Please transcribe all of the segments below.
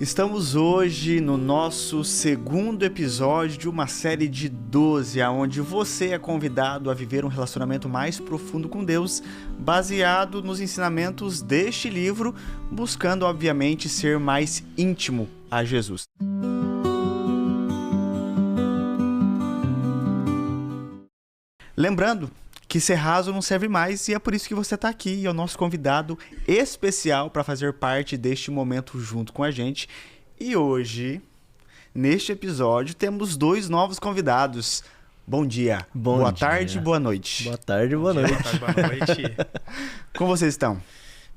Estamos hoje no nosso segundo episódio de uma série de 12, onde você é convidado a viver um relacionamento mais profundo com Deus, baseado nos ensinamentos deste livro, buscando, obviamente, ser mais íntimo a Jesus. Lembrando que ser raso não serve mais e é por isso que você está aqui e é o nosso convidado especial para fazer parte deste momento junto com a gente. E hoje, neste episódio, temos dois novos convidados. Bom dia, boa tarde, boa noite. Boa tarde, boa noite. Boa tarde, boa noite. Como vocês estão?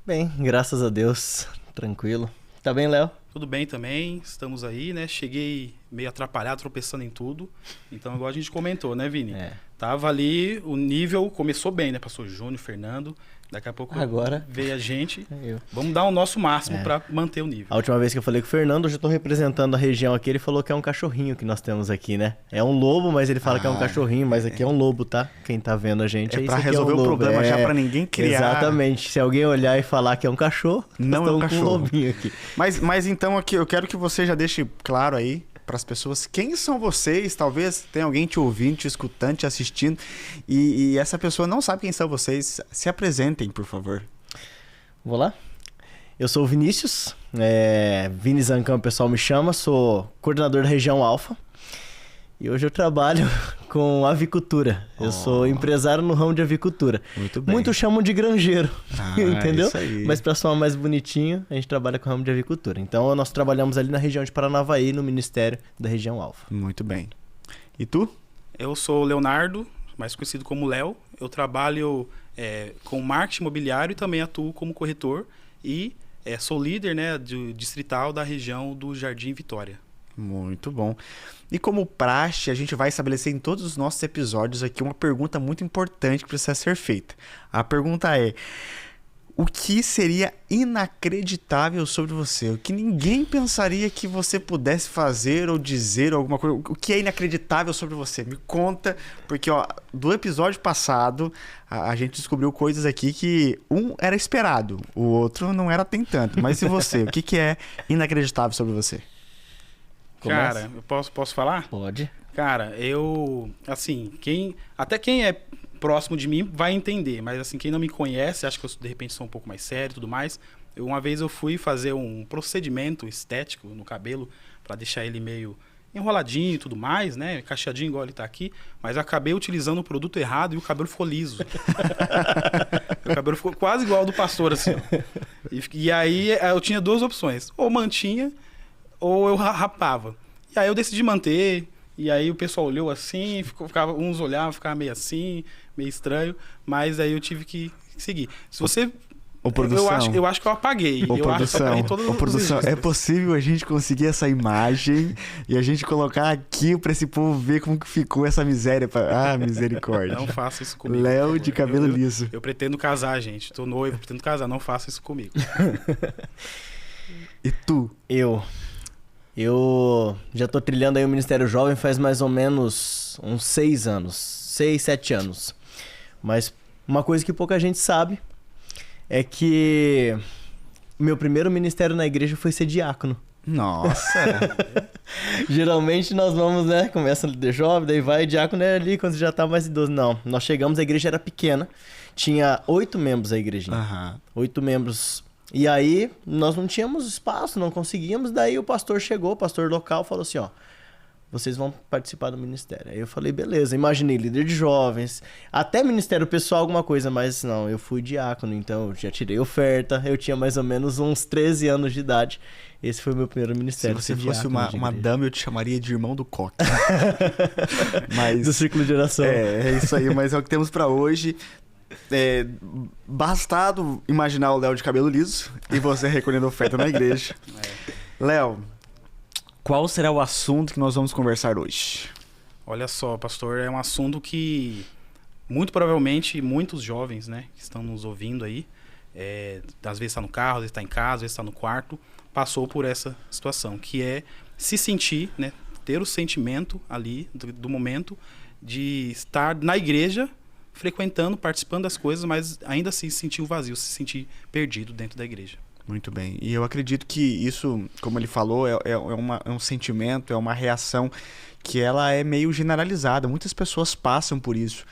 Bem, graças a Deus, tranquilo. Tá bem, Léo? Tudo bem também, estamos aí, né? Cheguei meio atrapalhado, tropeçando em tudo. Então, igual a gente comentou, né, Vini? Tava ali, o nível começou bem, né? Passou Júnior, Fernando, daqui a pouco agora veio a gente. Vamos dar o nosso máximo para manter o nível. A última vez que eu falei com o Fernando, eu já tô representando a região aqui, ele falou que é um cachorrinho que nós temos aqui, né? É um lobo, mas ele fala que é um cachorrinho, mas aqui é um lobo, tá? Quem tá vendo a gente é pra resolver o problema, já pra ninguém criar. Exatamente. Se alguém olhar e falar que é um cachorro, não é um cachorro. Com um lobinho aqui. Mas então aqui eu quero que você já deixe claro aí para as pessoas quem são vocês. Talvez tenha alguém te ouvindo, te escutando, te assistindo e essa pessoa não sabe quem são vocês. Se apresentem, por favor. Vou lá? Eu sou o Vinícius, Vini Zancão, o pessoal me chama, sou coordenador da região Alfa e hoje eu trabalho com avicultura. Eu sou empresário no ramo de avicultura. Muito bem. Muitos chamam de granjeiro, entendeu? Isso aí. Mas para soar mais bonitinho, a gente trabalha com o ramo de avicultura. Então nós trabalhamos ali na região de Paranavaí, no Ministério da região Alfa. Muito bem. E tu? Eu sou o Leonardo, mais conhecido como Léo. Eu trabalho com marketing imobiliário e também atuo como corretor e sou líder, né, distrital da região do Jardim Vitória. Muito bom. E como praxe, a gente vai estabelecer em todos os nossos episódios aqui uma pergunta muito importante que precisa ser feita. A pergunta é: o que seria inacreditável sobre você? O que ninguém pensaria que você pudesse fazer ou dizer alguma coisa? O que é inacreditável sobre você? Me conta, porque do episódio passado a gente descobriu coisas aqui que um era esperado, o outro não era nem tanto. Mas e você? O que é inacreditável sobre você? Cara, eu posso falar? Pode. Cara, assim, quem é próximo de mim vai entender, mas assim, quem não me conhece, acha que eu de repente sou um pouco mais sério e tudo mais. Uma vez eu fui fazer um procedimento estético no cabelo para deixar ele meio enroladinho e tudo mais, né? Cacheadinho igual ele tá aqui, mas eu acabei utilizando o produto errado e o cabelo ficou liso. O cabelo ficou quase igual ao do pastor, assim, ó. E aí eu tinha duas opções, ou mantinha ou eu rapava. E aí eu decidi manter, e aí o pessoal olhou assim, uns olhavam, ficava meio assim, meio estranho, mas aí eu tive que seguir. Se você... Eu acho que eu apaguei. Produção, é possível a gente conseguir essa imagem e a gente colocar aqui pra esse povo ver como que ficou essa miséria. Misericórdia. Não faça isso comigo. Léo de cabelo liso. Eu pretendo casar, gente. Tô noivo, pretendo casar. Não faça isso comigo. E tu? Eu já tô trilhando aí o Ministério Jovem faz mais ou menos uns 6 anos. 6, 7 anos. Mas uma coisa que pouca gente sabe é que meu primeiro ministério na igreja foi ser diácono. Nossa! Geralmente nós vamos, né? Começa de jovem, daí vai diácono ali quando já tá mais idoso. Não, nós chegamos, a igreja era pequena. Tinha 8 membros a igrejinha. 8 membros. E aí nós não tínhamos espaço, não conseguíamos. Daí o pastor chegou, o pastor local, falou assim, vocês vão participar do ministério. Aí eu falei, beleza, imaginei líder de jovens, até ministério pessoal, alguma coisa, mas não, eu fui diácono, então eu já tirei oferta, eu tinha mais ou menos uns 13 anos de idade. Esse foi o meu primeiro ministério. Se você fosse uma dama, eu te chamaria de irmão do coque. Mas, do círculo de oração. É isso aí, mas é o que temos pra hoje. Bastado imaginar o Léo de cabelo liso e você recolhendo oferta na igreja. Léo, qual será o assunto que nós vamos conversar hoje? Olha só, pastor, é um assunto que muito provavelmente muitos jovens, né, que estão nos ouvindo aí, às vezes está no carro, às vezes está em casa, às vezes está no quarto, passou por essa situação, que é se sentir, né, ter o sentimento ali do momento de estar na igreja, frequentando, participando das coisas, mas ainda assim se sentir um vazio, se sentir perdido dentro da igreja. Muito bem. E eu acredito que isso, como ele falou, é um sentimento, é uma reação que ela é meio generalizada. Muitas pessoas passam por isso.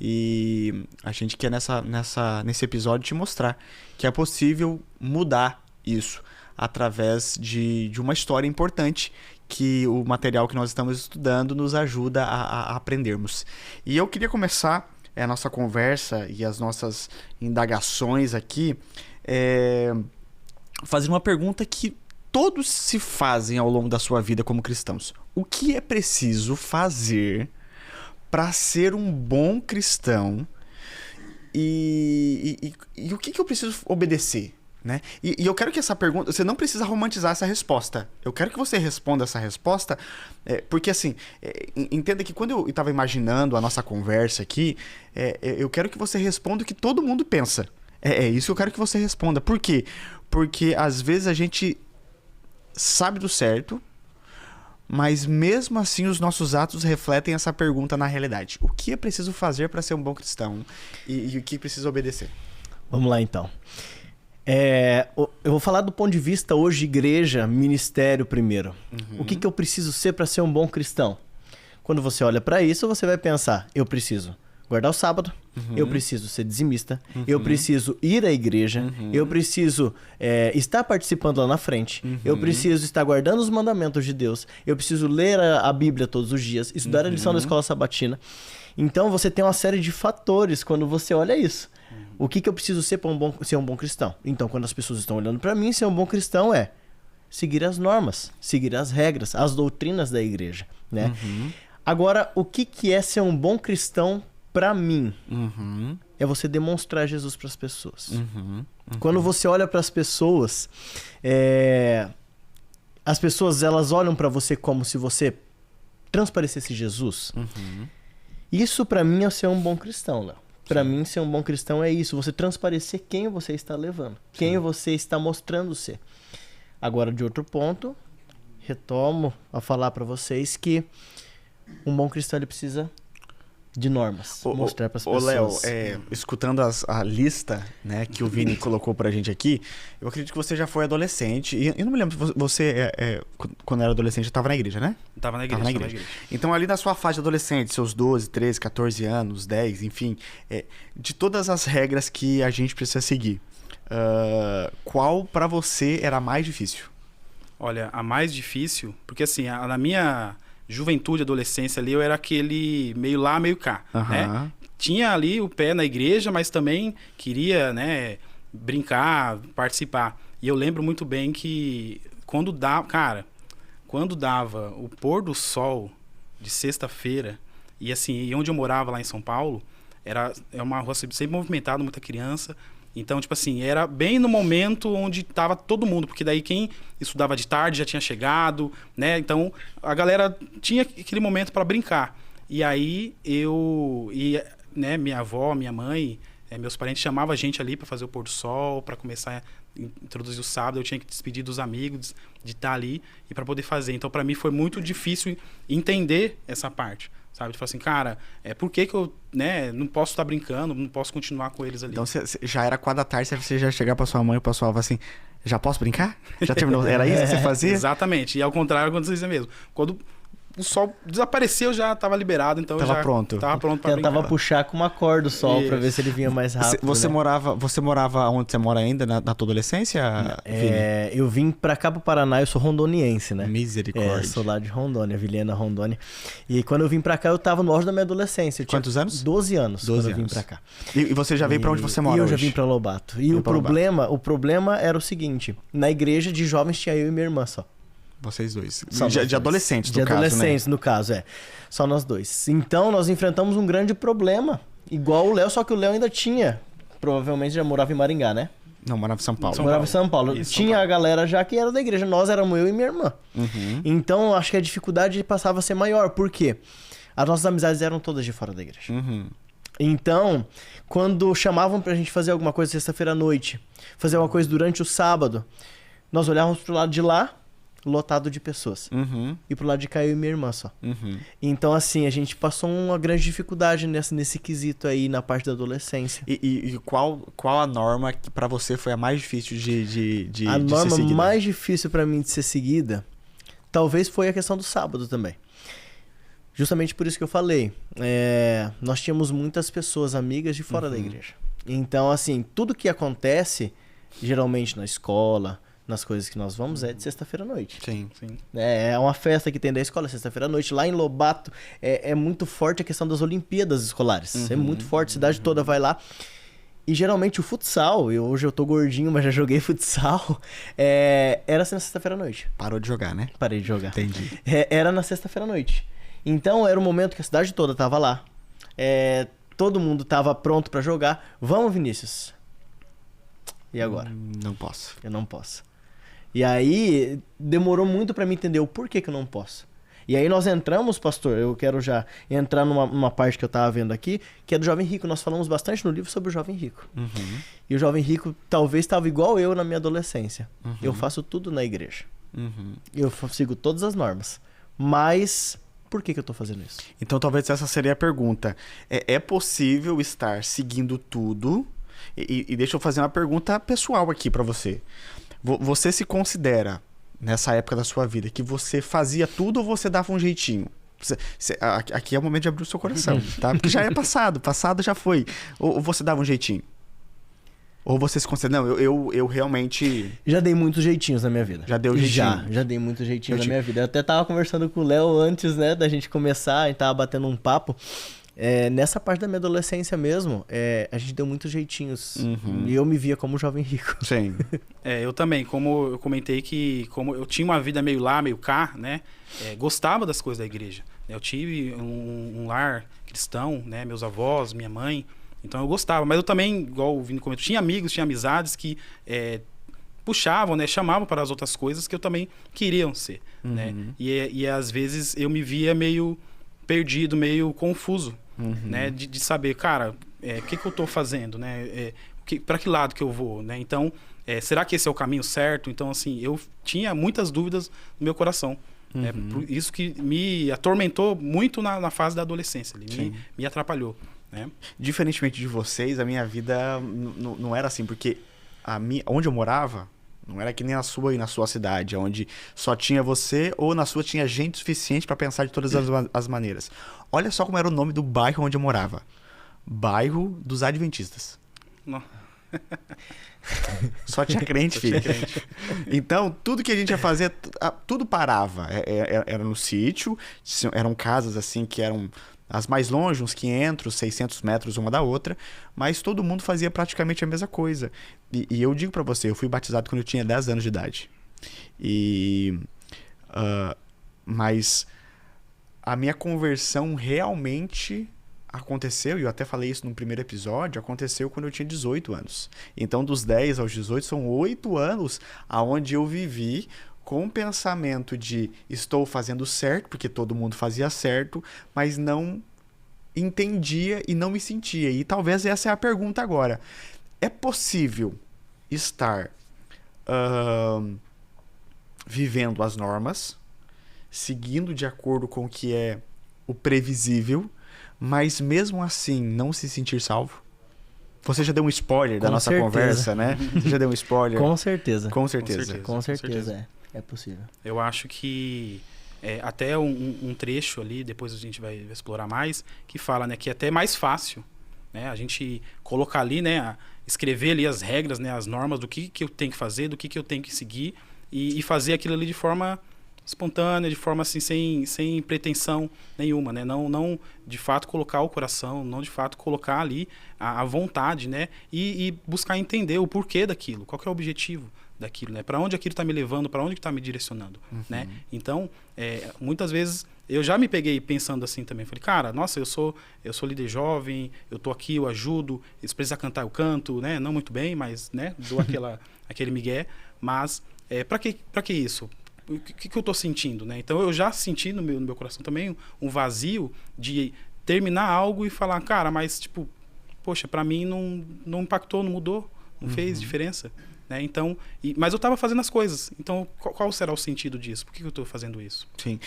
E a gente quer nesse episódio te mostrar que é possível mudar isso através de uma história importante que o material que nós estamos estudando nos ajuda a aprendermos. E eu queria começar a nossa conversa e as nossas indagações aqui fazendo uma pergunta que todos se fazem ao longo da sua vida como cristãos. O que é preciso fazer para ser um bom cristão e o que eu preciso obedecer? Né? E eu quero que essa pergunta... Você não precisa romantizar essa resposta. Eu quero que você responda essa resposta, porque assim, entenda que quando eu estava imaginando a nossa conversa aqui, eu quero que você responda o que todo mundo pensa. É isso que eu quero que você responda. Por quê? Porque às vezes a gente sabe do certo, mas mesmo assim os nossos atos refletem essa pergunta na realidade. O que é preciso fazer para ser um bom cristão? E o que precisa obedecer? Vamos lá então. Eu vou falar do ponto de vista hoje, igreja, ministério primeiro. O que eu preciso ser para ser um bom cristão? Quando você olha para isso, você vai pensar, eu preciso guardar o sábado, eu preciso ser dizimista, eu preciso ir à igreja, eu preciso estar participando lá na frente, eu preciso estar guardando os mandamentos de Deus, eu preciso ler a Bíblia todos os dias, estudar a lição da escola sabatina. Então você tem uma série de fatores quando você olha isso. O que eu preciso ser para ser um bom cristão? Então, quando as pessoas estão olhando para mim, ser um bom cristão é seguir as normas, seguir as regras, as doutrinas da igreja, né? Agora, o que é ser um bom cristão para mim? É você demonstrar Jesus para as pessoas. Quando você olha para as pessoas elas olham para você como se você transparecesse Jesus. Isso para mim é ser um bom cristão, Léo. Para mim, ser um bom cristão é isso. Você transparecer quem você está levando. Quem você está mostrando ser. Agora, de outro ponto, retomo a falar para vocês que um bom cristão ele precisa de normas. Mostrar para as pessoas. Léo, escutando a lista, né, que o Vini colocou pra gente aqui, eu acredito que você já foi adolescente. E eu não me lembro, você, quando era adolescente, estava na igreja, né? Tava na igreja. Então, ali na sua fase de adolescente, seus 12, 13, 14 anos, 10, enfim, de todas as regras que a gente precisa seguir, qual pra você era a mais difícil? Olha, a mais difícil, porque assim, na minha juventude, adolescência ali, eu era aquele meio lá, meio cá, né? Tinha ali o pé na igreja, mas também queria, né, brincar, participar. E eu lembro muito bem que quando dava o pôr do sol de sexta-feira, e assim, e onde eu morava lá em São Paulo, é uma rua sempre movimentada, muita criança. Então, tipo assim, era bem no momento onde tava todo mundo, porque daí quem estudava de tarde já tinha chegado, né? Então, a galera tinha aquele momento para brincar. E aí, né, minha avó, minha mãe, meus parentes chamavam a gente ali para fazer o pôr do sol, para começar a introduzir o sábado. Eu tinha que despedir dos amigos, de estar ali e para poder fazer. Então, para mim, foi muito difícil entender essa parte. Sabe? Tipo assim, cara, por que eu, né, não posso estar brincando, não posso continuar com eles ali? Então, já era 4 da tarde, você já chegar pra sua mãe ou pra sua avó assim, já posso brincar? Já terminou? Era isso que você fazia? Exatamente. E ao contrário, quando você dizia mesmo. Quando o sol desapareceu, já estava liberado, então tava já pronto. Tava pronto pra Tentava brincar. puxar com uma corda o sol para ver se ele vinha mais rápido. Você, né? você morava onde você mora ainda, na tua adolescência, Vini? Eu vim pra cá pro Paraná, eu sou rondoniense, né? Misericórdia. Sou lá de Rondônia, Vilhena, Rondônia. E quando eu vim pra cá, eu tava no auge da minha adolescência. Eu tinha Quantos anos? 12 anos 12 quando eu vim anos. pra cá. E você já veio pra onde você mora hoje? Eu já vim pra Lobato. E Veio o pra problema era o seguinte, na igreja de jovens tinha eu e minha irmã só. Vocês dois. Só De adolescentes, de no caso, né? adolescentes, no caso, Só nós dois. Então, nós enfrentamos um grande problema. Igual o Léo, só que o Léo ainda tinha. Provavelmente já morava em Maringá, né? Não, morava em São Paulo. Morava em São Paulo. Isso, tinha São Paulo. a galera já que era da igreja. Nós éramos eu e minha irmã. Então, acho que a dificuldade passava a ser maior. Por quê? As nossas amizades eram todas de fora da igreja. Então, quando chamavam pra gente fazer alguma coisa sexta-feira à noite, fazer alguma coisa durante o sábado, nós olhávamos pro lado de lá, lotado de pessoas. Uhum. E pro lado de cá eu e minha irmã só. Uhum. Então, assim, a gente passou uma grande dificuldade nesse quesito aí na parte da adolescência. E qual a norma que pra você foi a mais difícil de A ser norma seguida? mais difícil pra mim de ser seguida, talvez foi a questão do sábado também. Justamente por isso que eu falei. Nós tínhamos muitas pessoas amigas de fora da igreja. Então, assim, tudo que acontece, geralmente na escola, nas coisas que nós vamos, é de sexta-feira à noite. Sim. É uma festa que tem da escola, sexta-feira à noite. Lá em Lobato, é muito forte a questão das Olimpíadas escolares. É muito forte, a cidade toda vai lá. E geralmente o futsal, hoje eu tô gordinho, mas já joguei futsal, era assim na sexta-feira à noite. Parou de jogar, né? Parei de jogar. Entendi. Era na sexta-feira à noite. Então era o momento que a cidade toda tava lá. Todo mundo tava pronto pra jogar. Vamos, Vinícius. E agora? Não posso. Eu não posso. E aí demorou muito pra mim entender o porquê que eu não posso. E aí nós entramos, pastor, eu quero já entrar numa parte que eu tava vendo aqui, que é do Jovem Rico. Nós falamos bastante no livro sobre o Jovem Rico. Uhum. E o Jovem Rico talvez estava igual eu na minha adolescência. Eu faço tudo na igreja. Eu sigo todas as normas. Mas por que eu tô fazendo isso? Então talvez essa seria a pergunta. É possível estar seguindo tudo? E deixa eu fazer uma pergunta pessoal aqui pra você. Você se considera, nessa época da sua vida, que você fazia tudo ou você dava um jeitinho? Aqui é o momento de abrir o seu coração, tá? Porque já é passado já foi. Ou você dava um jeitinho? Ou você se considera, não, eu realmente... Já dei muitos jeitinhos na minha vida. Já deu jeitinho? Já dei muitos jeitinhos na minha vida. Eu até tava conversando com o Léo antes, né, da gente começar, a gente tava batendo um papo. Nessa parte da minha adolescência mesmo, a gente deu muitos jeitinhos. E eu me via como jovem rico. Sim. Eu também, como eu comentei que como eu tinha uma vida meio lá, meio cá, né? Gostava das coisas da igreja. Eu tive um lar cristão, né? Meus avós, minha mãe. Então eu gostava. Mas eu também, igual o Vini comentou, tinha amigos, tinha amizades que puxavam, né? Chamavam para as outras coisas que eu também queriam ser, né? E às vezes eu me via meio perdido, meio confuso. Né, de saber, cara, o que eu tô fazendo, né? Para que lado que eu vou, né? Então, será que esse é o caminho certo? Então, assim, eu tinha muitas dúvidas no meu coração. Por isso que me atormentou muito na fase da adolescência. Me atrapalhou, né? Diferentemente de vocês, a minha vida não era assim, porque onde eu morava, não era que nem a sua e na sua cidade, onde só tinha você ou na sua tinha gente suficiente para pensar de todas as maneiras. Olha só como era o nome do bairro onde eu morava. Bairro dos Adventistas. Não. Só tinha crente, filho. Então, tudo que a gente ia fazer, tudo parava. Era no sítio, eram casas assim que eram as mais longe, uns 500, 600 metros uma da outra, mas todo mundo fazia praticamente a mesma coisa. E eu digo pra você, eu fui batizado quando eu tinha 10 anos de idade. Mas a minha conversão realmente aconteceu, e eu até falei isso no primeiro episódio, aconteceu quando eu tinha 18 anos. Então, dos 10 aos 18, são 8 anos onde eu vivi com o pensamento de estou fazendo certo, porque todo mundo fazia certo, mas não entendia e não me sentia. E talvez essa é a pergunta agora. É possível estar vivendo as normas, seguindo de acordo com o que é o previsível, mas mesmo assim não se sentir salvo? Você já deu um spoiler da nossa conversa, né? Você já deu um spoiler. Com certeza. Com certeza. Com certeza, é possível. Eu acho que até um trecho ali, depois a gente vai explorar mais, que fala, né, que é até mais fácil, né, a gente colocar ali, né, escrever ali as regras, né, as normas do que eu tenho que fazer, do que eu tenho que seguir e fazer aquilo ali de forma espontânea, de forma assim, sem pretensão nenhuma, né? Não de fato colocar o coração, não de fato colocar ali a vontade, né? E buscar entender o porquê daquilo, qual que é o objetivo daquilo, né? Para onde aquilo está me levando, para onde que está me direcionando, né? Então, muitas vezes eu já me peguei pensando assim também, falei, cara, nossa, eu sou líder jovem, eu tô aqui, eu ajudo, se precisar cantar eu canto, né? Não muito bem, mas, né? Dou aquele migué, mas para que isso? O que eu tô sentindo, né? Então eu já senti no meu coração também um vazio de terminar algo e falar, cara, mas tipo, poxa, pra mim não impactou, não mudou, não fez diferença, né? Então, mas eu estava fazendo as coisas. Então, qual será o sentido disso? Por que eu estou fazendo isso? Sim.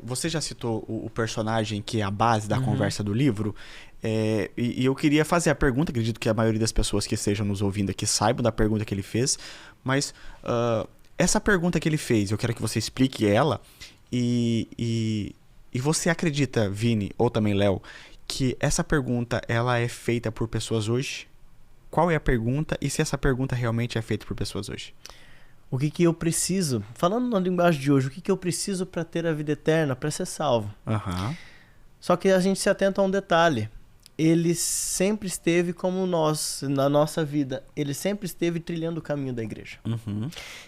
Você já citou o personagem que é a base da conversa do livro. E eu queria fazer a pergunta, acredito que a maioria das pessoas que estejam nos ouvindo aqui saibam da pergunta que ele fez, mas essa pergunta que ele fez, eu quero que você explique ela, e você acredita, Vini, ou também Léo, que essa pergunta ela é feita por pessoas hoje? Qual é a pergunta e se essa pergunta realmente é feita por pessoas hoje? O que eu preciso, falando na linguagem de hoje, o que eu preciso para ter a vida eterna, para ser salvo? Só que a gente se atenta a um detalhe. Ele sempre esteve como nós, na nossa vida. Ele sempre esteve trilhando o caminho da igreja.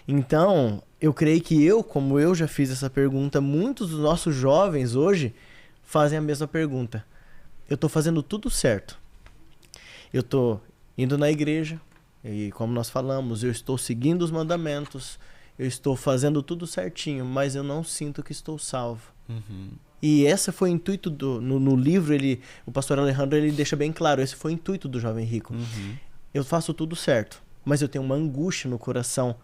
Então, eu creio que como eu já fiz essa pergunta, muitos dos nossos jovens hoje fazem a mesma pergunta. Eu estou fazendo tudo certo. Eu estou indo na igreja, e como nós falamos, eu estou seguindo os mandamentos, eu estou fazendo tudo certinho, mas eu não sinto que estou salvo. E esse foi o intuito no livro, o pastor Alejandro ele deixa bem claro, esse foi o intuito do jovem rico. Eu faço tudo certo, mas eu tenho uma angústia no coração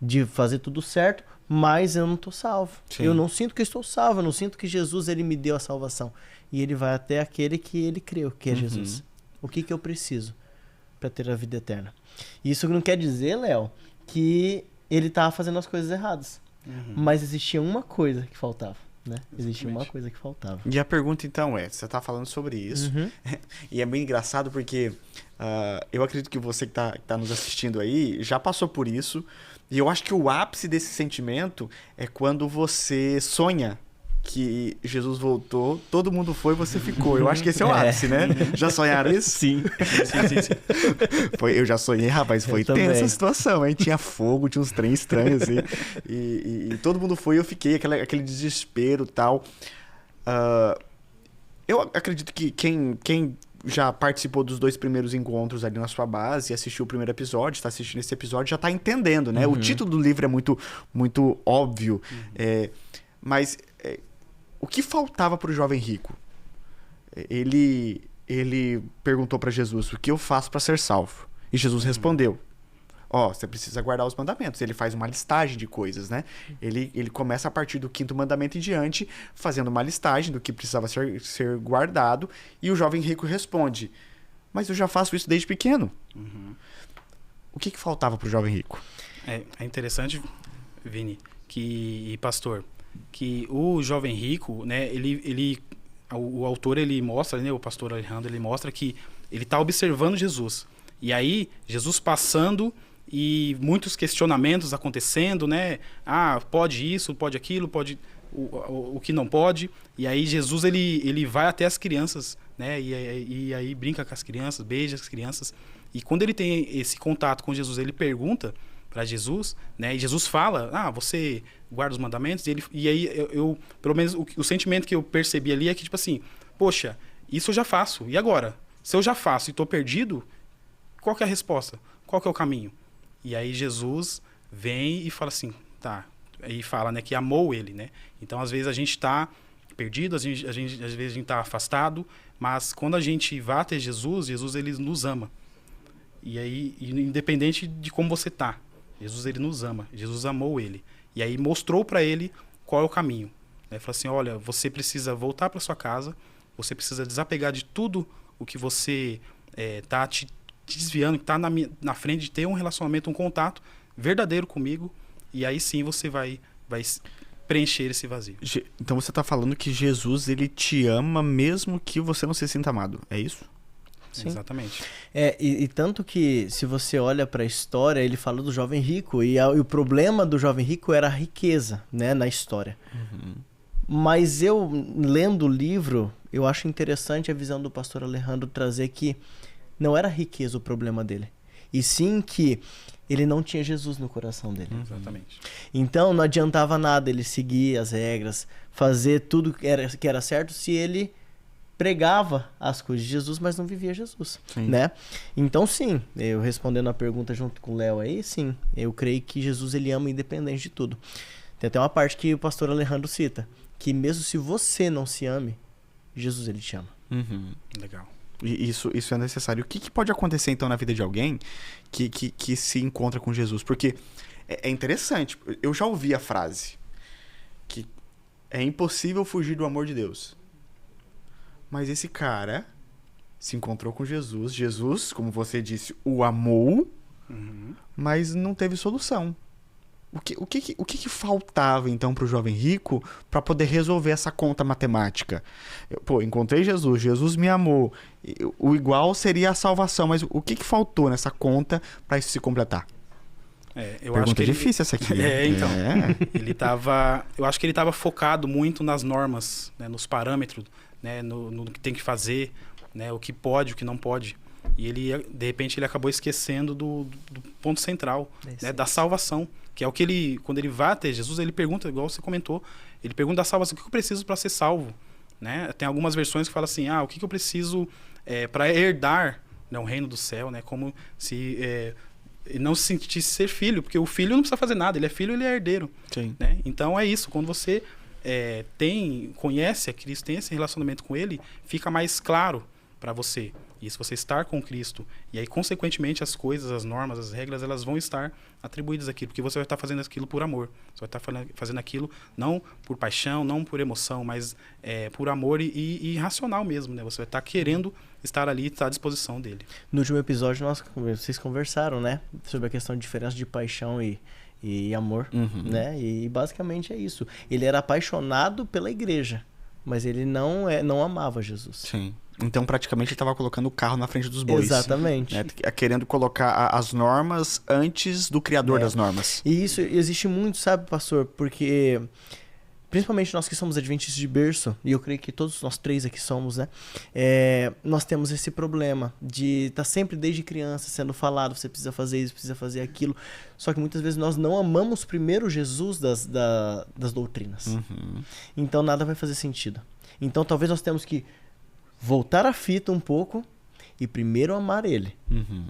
de fazer tudo certo, mas eu não estou salvo. Sim. Eu não sinto que estou salvo, eu não sinto que Jesus ele me deu a salvação. E ele vai até aquele que ele creu, que é Jesus. O que eu preciso para ter a vida eterna? Isso não quer dizer, Léo, que ele estava fazendo as coisas erradas. Mas existia uma coisa que faltava. Né? Existia uma coisa que faltava. E a pergunta então você está falando sobre isso, e é bem engraçado porque eu acredito que você que tá nos assistindo aí já passou por isso, e eu acho que o ápice desse sentimento é quando você sonha que Jesus voltou, todo mundo foi e você ficou. Eu acho que esse é o ápice, né? Já sonharam isso? Sim. Eu já sonhei, rapaz, foi tensa a situação, hein? Tinha fogo, tinha uns trem estranhos, assim. E todo mundo foi e eu fiquei, aquele desespero e tal. Eu acredito que quem já participou dos 2 primeiros encontros ali na sua base e assistiu o primeiro episódio, está assistindo esse episódio, já está entendendo, né? O título do livro é muito, muito óbvio. Mas o que faltava para o jovem rico? Ele perguntou para Jesus, o que eu faço para ser salvo? E Jesus respondeu, você precisa guardar os mandamentos. Ele faz uma listagem de coisas, né? Ele começa a partir do 5º mandamento em diante, fazendo uma listagem do que precisava ser guardado, e o jovem rico responde, mas eu já faço isso desde pequeno. O que faltava para o jovem rico? É interessante, Vini, e pastor, que o jovem rico, né, o autor ele mostra, né, o pastor Alejandro ele mostra que ele está observando Jesus. E aí, Jesus passando e muitos questionamentos acontecendo, né? Pode isso, pode aquilo, pode o que não pode. E aí Jesus ele vai até as crianças, né? E aí brinca com as crianças, beija as crianças. E quando ele tem esse contato com Jesus, ele pergunta para Jesus, né? E Jesus fala, você guarda os mandamentos? E aí eu pelo menos o sentimento que eu percebi ali é que, tipo assim, poxa, isso eu já faço. E agora? Se eu já faço e estou perdido, qual que é a resposta? Qual que é o caminho? E aí Jesus vem e fala assim, aí fala, né, que amou ele, né? Então, às vezes a gente está perdido, às vezes a gente está afastado, mas quando a gente vai até Jesus ele nos ama. E aí, independente de como você tá, Jesus ele nos ama. Jesus amou ele. E aí mostrou para ele qual é o caminho. Ele falou assim, olha, você precisa voltar para sua casa, você precisa desapegar de tudo o que você tá te desviando, que está na frente de ter um relacionamento, um contato verdadeiro comigo, e aí sim você vai preencher esse vazio. Então você está falando que Jesus ele te ama mesmo que você não se sinta amado, é isso? Sim. Exatamente. E tanto que se você olha para a história, ele fala do jovem rico, e o problema do jovem rico era a riqueza, né, na história. Mas eu, lendo o livro, eu acho interessante a visão do pastor Alejandro trazer que não era a riqueza o problema dele, e sim que ele não tinha Jesus no coração dele. Exatamente. Então não adiantava nada ele seguir as regras, fazer tudo que era certo se ele pregava as coisas de Jesus, mas não vivia Jesus, né? Então sim, eu respondendo a pergunta junto com o Léo aí, sim, eu creio que Jesus ele ama independente de tudo. Tem até uma parte que o pastor Alejandro cita, que mesmo se você não se ame, Jesus ele te ama. Legal. Isso é necessário. O que pode acontecer, então, na vida de alguém que se encontra com Jesus? Porque é interessante. Eu já ouvi a frase que é impossível fugir do amor de Deus. Mas esse cara se encontrou com Jesus. Jesus, como você disse, o amou, mas não teve solução. O que faltava, então, para o jovem rico para poder resolver essa conta matemática? Encontrei Jesus, Jesus me amou. O igual seria a salvação, mas o que faltou nessa conta para isso se completar? Eu acho que é difícil essa aqui. Então. Eu acho que ele estava focado muito nas normas, né, nos parâmetros, né, no que tem que fazer, né, o que pode, o que não pode. E ele, de repente, ele acabou esquecendo do ponto central, né, da salvação. Que é o que ele, quando ele vai até Jesus, ele pergunta, igual você comentou, ele pergunta da salvação, o que eu preciso para ser salvo? Né? Tem algumas versões que falam assim, o que eu preciso para herdar, né, o reino do céu, né? Como se não se sentisse ser filho, porque o filho não precisa fazer nada, ele é filho, ele é herdeiro. Sim. Né? Então é isso, quando você conhece a Cristo, tem esse relacionamento com ele, fica mais claro para você. E se você estar com Cristo, e aí, consequentemente, as coisas, as normas, as regras, elas vão estar atribuídas àquilo, porque você vai estar fazendo aquilo por amor. Você vai estar fazendo aquilo não por paixão, não por emoção, mas por amor e racional mesmo, né? Você vai estar querendo estar ali e estar à disposição dele. No último episódio, vocês conversaram, né? Sobre a questão de diferença de paixão e amor, né? E basicamente é isso. Ele era apaixonado pela igreja, mas ele não amava Jesus. Sim. Então, praticamente, ele estava colocando o carro na frente dos bois. Exatamente. Né? Querendo colocar as normas antes do criador das normas. E isso existe muito, sabe, pastor? Porque, principalmente nós que somos adventistas de berço, e eu creio que todos nós três aqui somos, né? Nós temos esse problema de estar sempre desde criança sendo falado, você precisa fazer isso, precisa fazer aquilo. Só que muitas vezes nós não amamos primeiro Jesus das doutrinas. Então, nada vai fazer sentido. Então, talvez nós temos que voltar a fita um pouco e primeiro amar ele,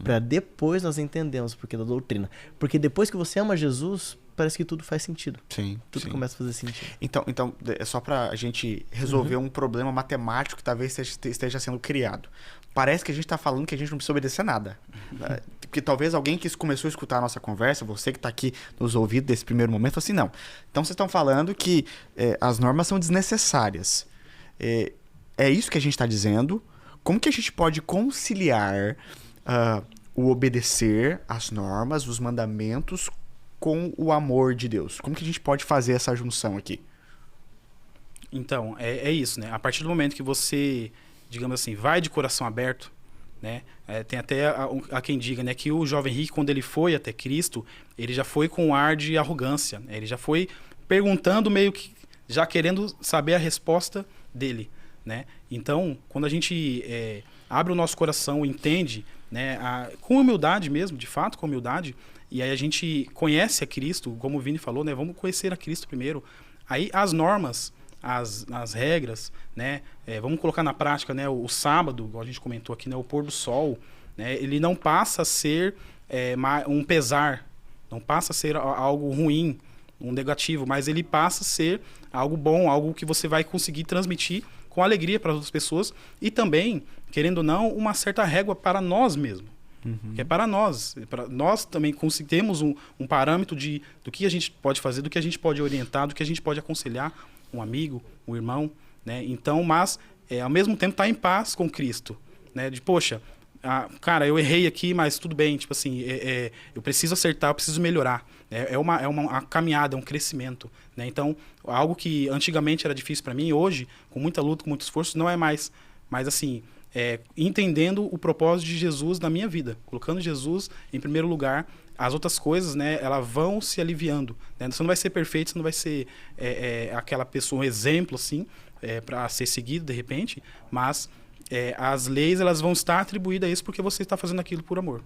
para depois nós entendermos o porquê da doutrina. Porque depois que você ama Jesus, parece que tudo faz sentido. Sim. Tudo começa a fazer sentido. Então é só pra gente resolver um problema matemático que talvez esteja sendo criado. Parece que a gente tá falando que a gente não precisa obedecer nada. Porque talvez alguém que começou a escutar a nossa conversa, você que tá aqui nos ouvidos desse primeiro momento, falou assim, não. Então vocês estão falando que as normas são desnecessárias. É isso que a gente está dizendo. Como que a gente pode conciliar o obedecer às normas, os mandamentos, com o amor de Deus? Como que a gente pode fazer essa junção aqui? Então, é isso, né? A partir do momento que você, digamos assim, vai de coração aberto, né? Tem até a quem diga, né, que o jovem rico, quando ele foi até Cristo, ele já foi com um ar de arrogância, né? Ele já foi perguntando meio que, já querendo saber a resposta dele. Né? Então, quando a gente abre o nosso coração, entende, né, com humildade mesmo, de fato, com humildade, e aí a gente conhece a Cristo, como o Vini falou, né, vamos conhecer a Cristo primeiro. Aí as normas, as regras, né, vamos colocar na prática, né, o sábado, igual a gente comentou aqui, né, o pôr do sol, né, ele não passa a ser um pesar, não passa a ser algo ruim, um negativo, mas ele passa a ser algo bom, algo que você vai conseguir transmitir com alegria para as outras pessoas e também, querendo ou não, uma certa régua para nós mesmos. Que é para nós. Nós também temos um parâmetro do que a gente pode fazer, do que a gente pode orientar, do que a gente pode aconselhar um amigo, um irmão. Né? Então, mas, ao mesmo tempo, estar em paz com Cristo. Né? De, poxa, cara, eu errei aqui, mas tudo bem. Tipo assim, eu preciso acertar, eu preciso melhorar. É uma caminhada, é um crescimento. Né? Então, algo que antigamente era difícil para mim, hoje, com muita luta, com muito esforço, não é mais. Mas assim, entendendo o propósito de Jesus na minha vida, colocando Jesus em primeiro lugar, as outras coisas, né, elas vão se aliviando. Né? Você não vai ser perfeito, você não vai ser aquela pessoa, um exemplo assim, para ser seguido de repente, mas as leis elas vão estar atribuídas a isso porque você está fazendo aquilo por amor.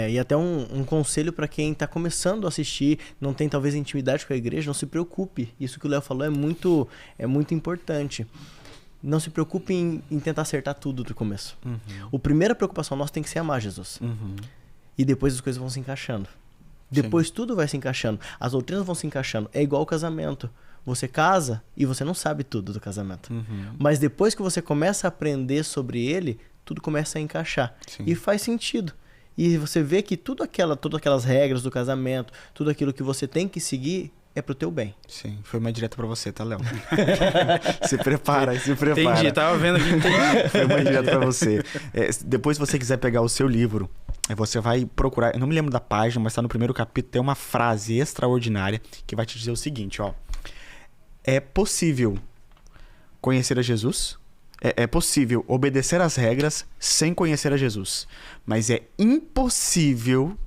E até um conselho para quem está começando a assistir, não tem talvez intimidade com a igreja, não se preocupe. Isso que o Léo falou é muito importante. Não se preocupe em tentar acertar tudo do começo. A primeira preocupação nossa tem que ser amar Jesus. E depois as coisas vão se encaixando. Depois tudo vai se encaixando. As doutrinas vão se encaixando. É igual o casamento. você casa e você não sabe tudo do casamento. Mas depois que você começa a aprender sobre ele, tudo começa a encaixar. Sim. E faz sentido. E você vê que todas aquelas regras do casamento, tudo aquilo que você tem que seguir é pro teu bem. Sim, foi uma direta pra você, tá, Léo? Se prepara. Entendi, tava vendo aqui, entendi. Foi uma direta pra você. Depois, se você quiser pegar o seu livro, você vai procurar, eu não me lembro da página, mas tá no primeiro capítulo, tem uma frase extraordinária que vai te dizer o seguinte, ó. É possível conhecer a Jesus, é possível obedecer às regras sem conhecer a Jesus, mas é impossível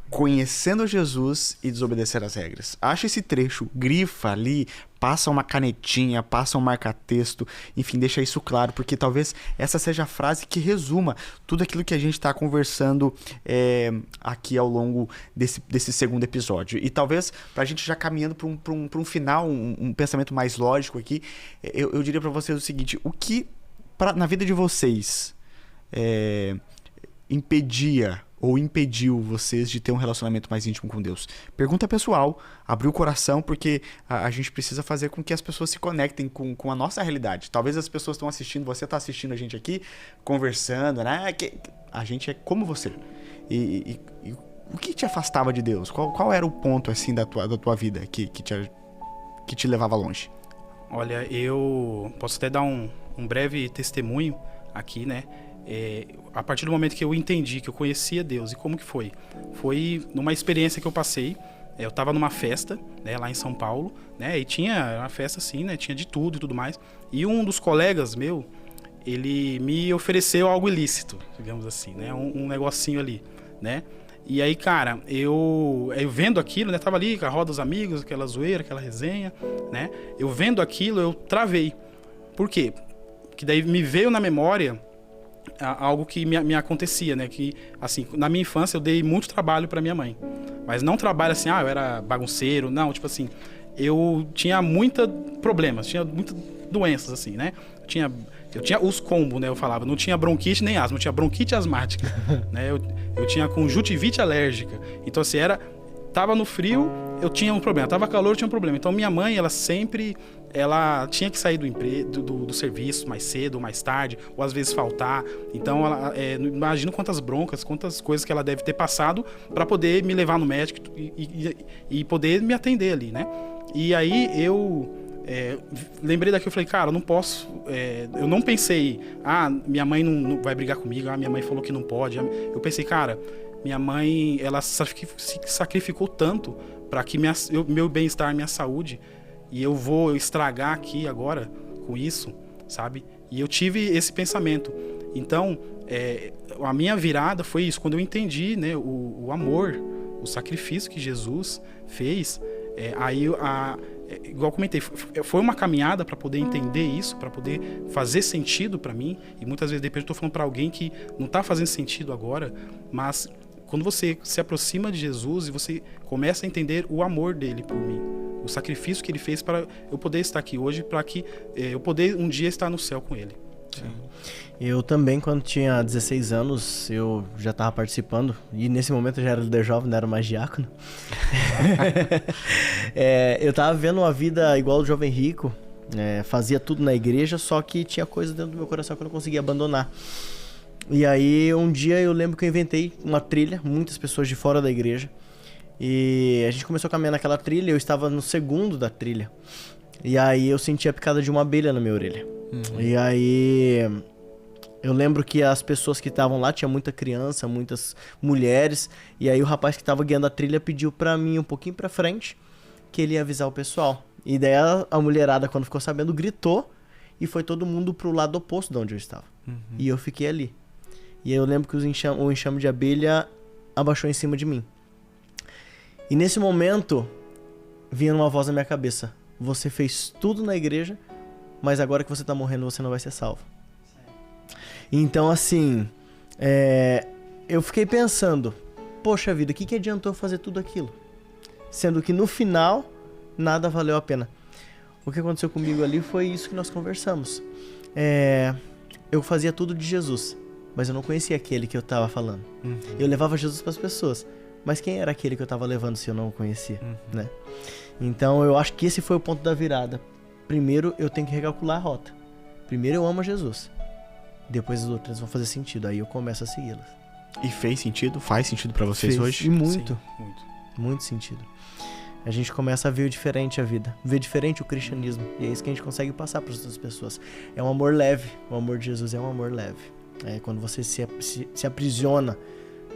conhecendo Jesus e desobedecer às regras. Acha esse trecho, grifa ali, passa uma canetinha, passa um marca-texto, enfim, deixa isso claro, porque talvez essa seja a frase que resuma tudo aquilo que a gente está conversando aqui ao longo desse segundo episódio. E talvez, para a gente já caminhando para um final, um pensamento mais lógico aqui, eu diria para vocês o seguinte, o que na vida de vocês impedia ou impediu vocês de ter um relacionamento mais íntimo com Deus? Pergunta pessoal, abrir o coração, porque a gente precisa fazer com que as pessoas se conectem com a nossa realidade. Talvez as pessoas estão assistindo, você está assistindo a gente aqui, conversando, né? A gente é como você. E o que te afastava de Deus? Qual era o ponto assim da tua vida que te levava longe? Olha, eu posso até dar um breve testemunho aqui, né? A partir do momento que eu entendi, que eu conhecia Deus, e como que foi? Foi numa experiência que eu passei. Eu estava numa festa, né, lá em São Paulo, né, e tinha uma festa assim, né, tinha de tudo e tudo mais. E um dos colegas meu, ele me ofereceu algo ilícito, digamos assim, né, um negocinho ali, né. E aí, cara, eu vendo aquilo, né, tava ali com a roda dos amigos, aquela zoeira, aquela resenha, né, eu vendo aquilo, eu travei. Por quê? Que daí me veio na memória algo que me acontecia, né? Que, assim, na minha infância eu dei muito trabalho para minha mãe. Mas não trabalho assim, eu era bagunceiro, não. Tipo assim, eu tinha muitos problemas, tinha muitas doenças, assim, né? Eu tinha os combos, né? Eu falava, não tinha bronquite nem asma, eu tinha bronquite asmática, né? Eu tinha conjuntivite alérgica. Então, assim, tava no frio, eu tinha um problema. Tava calor, eu tinha um problema. Então, minha mãe, ela tinha que sair do serviço mais cedo ou mais tarde, ou às vezes faltar. Então, imagino quantas broncas, quantas coisas que ela deve ter passado para poder me levar no médico e poder me atender ali, né? E aí eu lembrei daquilo, eu falei, cara, eu não posso, eu não pensei, minha mãe não vai brigar comigo, minha mãe falou que não pode. Eu pensei, cara, minha mãe, ela se sacrificou tanto para que meu bem-estar, minha saúde, e eu vou estragar aqui agora com isso, sabe? E eu tive esse pensamento. Então, a minha virada foi isso, quando eu entendi, né, o amor, o sacrifício que Jesus fez. Igual eu comentei, foi uma caminhada para poder entender isso, para poder fazer sentido para mim. E muitas vezes, de repente, eu estou falando para alguém que não está fazendo sentido agora, mas quando você se aproxima de Jesus e você começa a entender o amor dele por mim, o sacrifício que ele fez para eu poder estar aqui hoje, para que eu poder um dia estar no céu com ele. Sim. Eu também, quando tinha 16 anos, eu já estava participando, e nesse momento eu já era líder jovem, não era mais diácono. Eu estava vendo uma vida igual do jovem rico, fazia tudo na igreja, só que tinha coisa dentro do meu coração que eu não conseguia abandonar. E aí, um dia eu lembro que eu inventei uma trilha, muitas pessoas de fora da igreja, e a gente começou a caminhar naquela trilha, eu estava no segundo da trilha, e aí eu senti a picada de uma abelha na minha orelha. E aí eu lembro que as pessoas que estavam lá, tinha muita criança, muitas mulheres, e aí o rapaz que estava guiando a trilha pediu pra mim um pouquinho pra frente que ele ia avisar o pessoal. E daí a mulherada, quando ficou sabendo, gritou e foi todo mundo pro lado oposto de onde eu estava. E eu fiquei ali. E aí eu lembro que o enxame de abelha abaixou em cima de mim. E nesse momento vinha uma voz na minha cabeça: você fez tudo na igreja, mas agora que você tá morrendo, você não vai ser salvo. Então, assim, eu fiquei pensando, poxa vida, o que adiantou fazer tudo aquilo? Sendo que no final, nada valeu a pena. O que aconteceu comigo ali foi isso que nós conversamos. Eu fazia tudo de Jesus, mas eu não conhecia aquele que eu tava falando. Eu levava Jesus para as pessoas, mas quem era aquele que eu tava levando se eu não o conhecia, né? Então eu acho que esse foi o ponto da virada. Primeiro eu tenho que recalcular a rota. Primeiro eu amo a Jesus. Depois as outras vão fazer sentido. Aí eu começo a segui-las. E fez sentido? Faz sentido pra vocês hoje? E muito. Sim, muito. Muito sentido. A gente começa a ver diferente a vida. Ver diferente o cristianismo. E é isso que a gente consegue passar para as outras pessoas. É um amor leve. O amor de Jesus é um amor leve. Quando você se aprisiona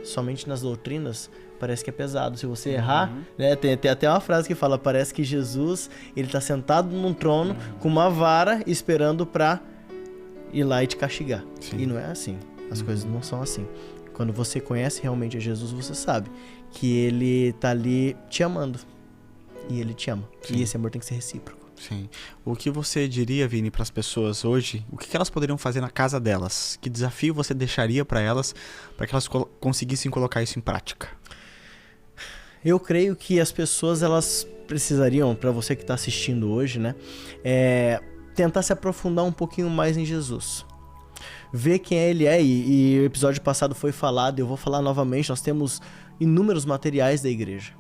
somente nas doutrinas, parece que é pesado. Se você errar, né, tem até uma frase que fala, parece que Jesus, ele tá sentado num trono com uma vara esperando para ir lá e te castigar. Sim. E não é assim. As coisas não são assim. Quando você conhece realmente a Jesus, você sabe que ele tá ali te amando. E ele te ama. Sim. E esse amor tem que ser recíproco. Sim. O que você diria, Vini, para as pessoas hoje? O que elas poderiam fazer na casa delas? Que desafio você deixaria para elas, para que elas conseguissem colocar isso em prática? Eu creio que as pessoas, elas precisariam, para você que está assistindo hoje, né, tentar se aprofundar um pouquinho mais em Jesus. Ver quem ele é, e o episódio passado foi falado, eu vou falar novamente, nós temos inúmeros materiais da igreja.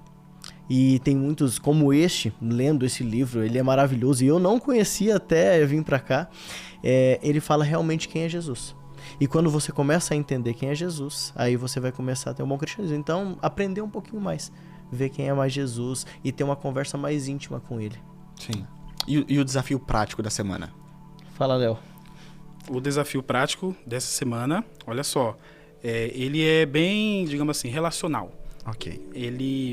E tem muitos, como este, lendo esse livro, ele é maravilhoso. E eu não conhecia até vir pra cá. Ele fala realmente quem é Jesus. E quando você começa a entender quem é Jesus, aí você vai começar a ter um bom cristianismo. Então, aprender um pouquinho mais. Ver quem é mais Jesus e ter uma conversa mais íntima com ele. Sim. E o desafio prático da semana? Fala, Léo. O desafio prático dessa semana, olha só, ele é bem, digamos assim, relacional. Ok.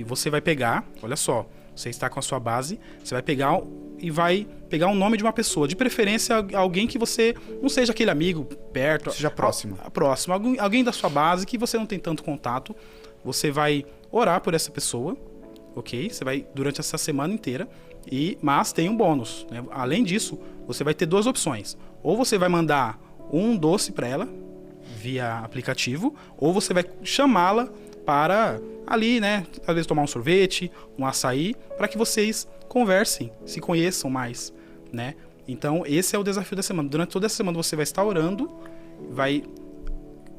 Você vai pegar, olha só, você está com a sua base, você vai pegar e vai pegar um nome de uma pessoa, de preferência alguém que você não seja aquele amigo perto. Seja próximo. Próximo, alguém da sua base que você não tem tanto contato. Você vai orar por essa pessoa, ok? Você vai durante essa semana inteira, mas tem um bônus, né? Além disso, você vai ter duas opções. Ou você vai mandar um doce para ela, via aplicativo, ou você vai chamá-la para ali, né, às vezes tomar um sorvete, um açaí, para que vocês conversem, se conheçam mais, né? Então, esse é o desafio da semana. Durante toda essa semana você vai estar orando, vai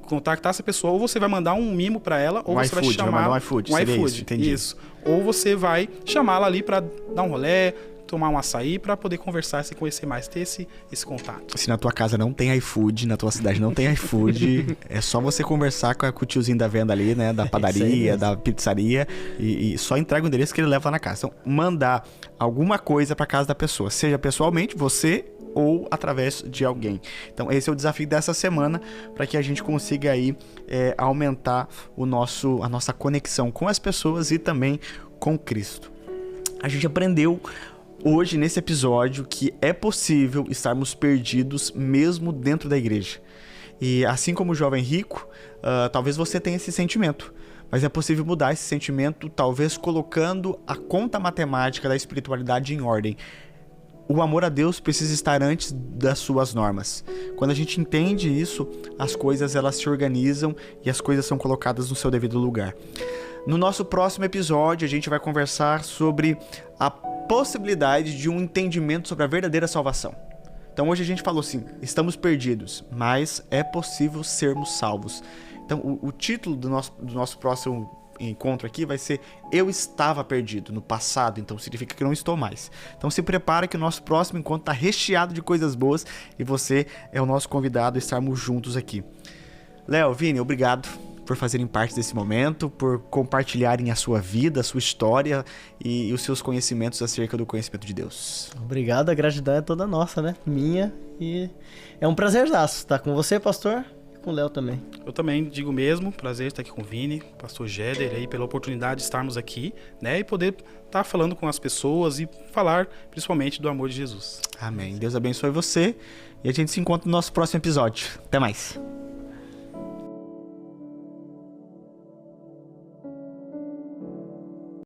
contactar essa pessoa, ou você vai mandar um mimo para ela, ou você vai chamar um iFood, isso, entendi. Isso. Ou você vai chamá-la ali para dar um rolê, tomar um açaí para poder conversar, se conhecer mais, ter esse contato. Se na tua casa não tem iFood, na tua cidade não tem iFood, é só você conversar com o tiozinho da venda ali, né? Da padaria, da pizzaria, e só entrega o endereço que ele leva lá na casa. Então, mandar alguma coisa para casa da pessoa, seja pessoalmente, você ou através de alguém. Então, esse é o desafio dessa semana, para que a gente consiga aí aumentar a nossa conexão com as pessoas e também com Cristo. A gente aprendeu hoje, nesse episódio, que é possível estarmos perdidos mesmo dentro da igreja. E assim como o jovem rico, talvez você tenha esse sentimento. Mas é possível mudar esse sentimento, talvez colocando a conta matemática da espiritualidade em ordem. O amor a Deus precisa estar antes das suas normas. Quando a gente entende isso, as coisas elas se organizam e as coisas são colocadas no seu devido lugar. No nosso próximo episódio, a gente vai conversar sobre a possibilidade de um entendimento sobre a verdadeira salvação. Então hoje a gente falou assim, estamos perdidos, mas é possível sermos salvos. Então o título do nosso próximo encontro aqui vai ser Eu Estava Perdido no passado, então significa que não estou mais. Então se prepara que o nosso próximo encontro está recheado de coisas boas e você é o nosso convidado a estarmos juntos aqui. Léo, Vini, obrigado por fazerem parte desse momento, por compartilharem a sua vida, a sua história e os seus conhecimentos acerca do conhecimento de Deus. Obrigado, a gratidão é toda nossa, né? Minha, e é um prazerzaço estar com você, pastor, e com o Léo também. Eu também digo mesmo, prazer estar aqui com o Vini, pastor Jéder, aí pela oportunidade de estarmos aqui, né? E poder estar falando com as pessoas e falar principalmente do amor de Jesus. Amém. Deus abençoe você e a gente se encontra no nosso próximo episódio. Até mais.